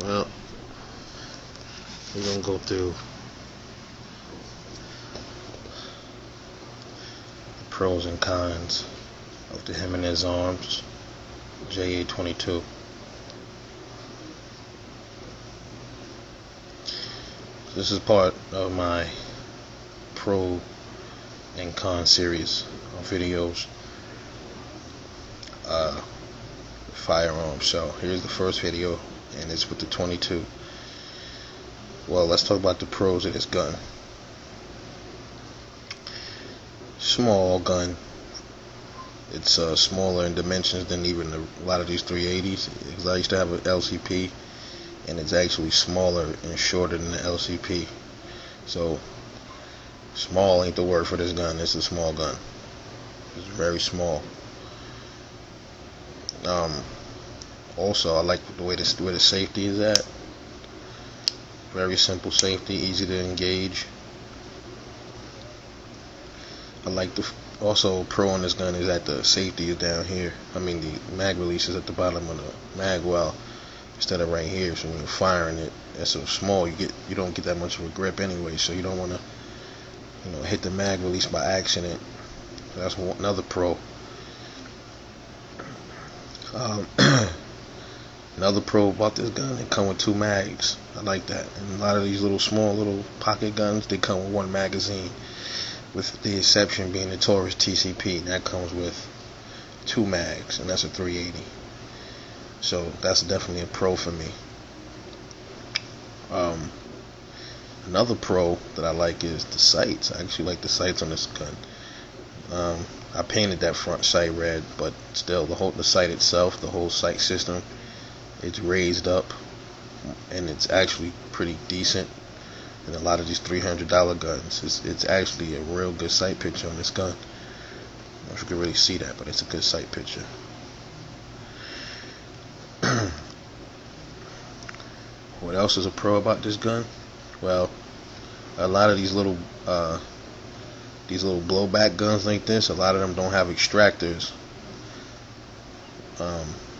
Well, we're gonna go through the pros and cons of the Jimenez arms JA-22. This is part of my pro and con series of videos, firearms. So here's the first video, and it's with the 22. Well, let's talk about the pros of this gun. Small gun. It's smaller in dimensions than even a lot of these 380s. Because I used to have an LCP, and it's actually smaller and shorter than the LCP. So small ain't the word for this gun. It's a small gun. It's very small. Also, I like the way where the safety is at. Very simple safety, easy to engage. I like also pro on this gun is that the safety is down here. I mean, the mag release is at the bottom of the mag well instead of right here. So when you're firing it, it's so small, you don't get that much of a grip anyway. So you don't want to, hit the mag release by accident. That's another pro. Another pro about this gun, it come with 2 mags. I like that. And a lot of these small little pocket guns, they come with 1 magazine, with the exception being the Taurus TCP, and that comes with 2 mags, and that's a 380. So that's definitely a pro for me. Another pro that I like is the sights. I actually like the sights on this gun. I painted that front sight red, but still the sight itself, the whole sight system, it's raised up, and it's actually pretty decent. And a lot of these $300 guns, it's actually a real good sight picture on this gun. I don't know if you can really see that, but it's a good sight picture. What else is a pro about this gun? Well, a lot of these little blowback guns like this, a lot of them don't have extractors.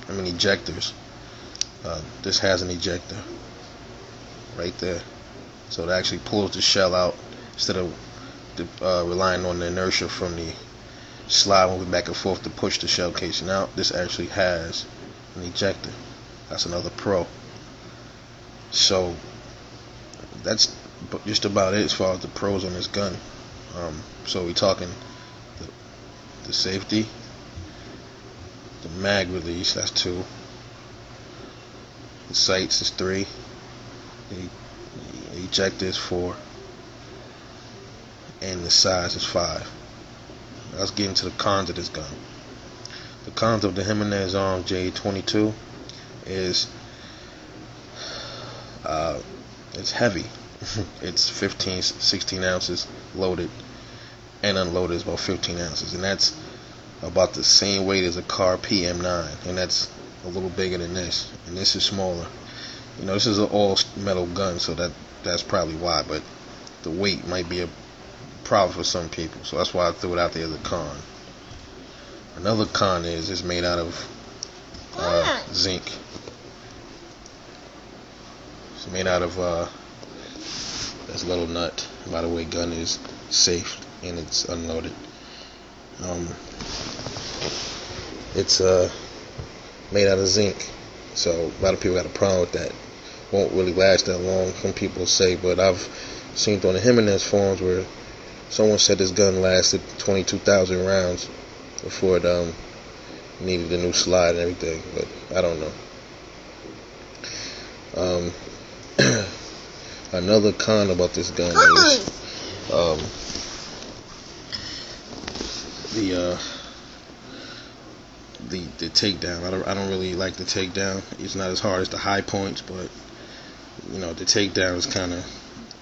Ejectors. This has an ejector right there, so it actually pulls the shell out instead of relying on the inertia from the slide moving back and forth to push the shell casing out. This actually has an ejector. That's another pro. So that's just about it as far as the pros on this gun. So we're talking the safety, the mag release, that's 2, the sights is 3, the ejector is 4, and the size is 5. Let's get into the cons of this gun. The cons of the Jimenez arm JA-22 is it's heavy. It's 16 ounces loaded, and unloaded is about 15 ounces, and that's about the same weight as a car PM9, and that's a little bigger than this, and this is smaller. This is an all metal gun, so that's probably why, but the weight might be a problem for some people, so that's why I threw it out there as a con. Another con is it's made out of zinc. It's made out of this little nut. By the way, gun is safe and it's unloaded. It's made out of zinc, so a lot of people got a problem with that. Won't really last that long, some people say, but I've seen on the Jimenez forums where someone said this gun lasted 22,000 rounds before it needed a new slide and everything, but I don't know. Another con about this gun is the takedown. I don't really like the takedown. It's not as hard as the high points, but the takedown is kind of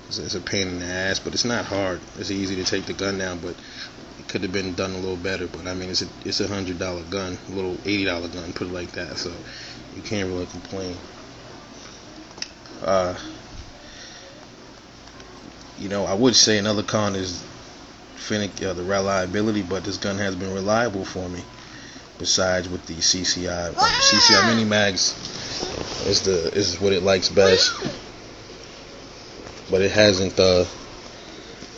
it's a pain in the ass, but it's not hard. It's easy to take the gun down, but it could have been done a little better. But I mean, it's a $100 gun, a little $80 gun, put it like that. So you can't really complain. I would say another con is the reliability, but this gun has been reliable for me. Besides with the CCI mini mags, is what it likes best. But it hasn't.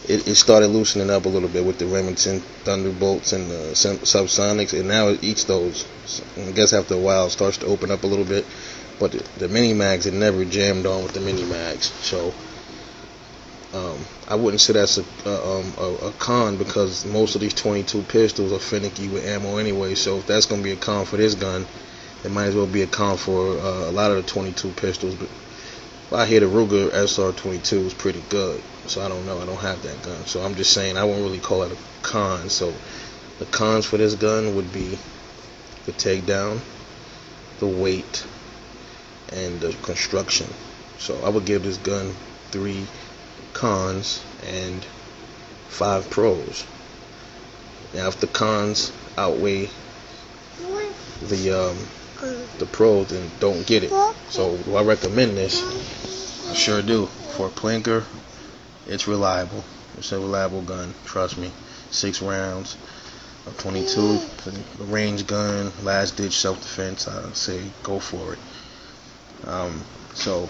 It started loosening up a little bit with the Remington Thunderbolts and the Subsonics, and now it eats those. So I guess after a while it starts to open up a little bit. But the mini mags, it never jammed on with the mini mags. So I wouldn't say that's a con, because most of these 22 pistols are finicky with ammo anyway. So if that's going to be a con for this gun, it might as well be a con for a lot of the 22 pistols. But I hear the Ruger SR-22 is pretty good, so I don't know. I don't have that gun, so I'm just saying I won't really call it a con. So the cons for this gun would be the takedown, the weight, and the construction. So I would give this gun 3 cons and 5 pros. Now if the cons outweigh the pros, then don't get it. So do I recommend this? I sure do. For a plinker, it's reliable. It's a reliable gun, trust me. 6 rounds of 22, the range gun, last ditch self-defense. I say go for it. So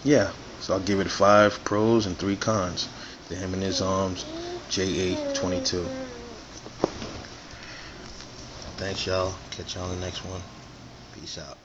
yeah, so I'll give it 5 pros and 3 cons. The Jimenez Arms JA-22. Thanks y'all. Catch y'all on the next one. Peace out.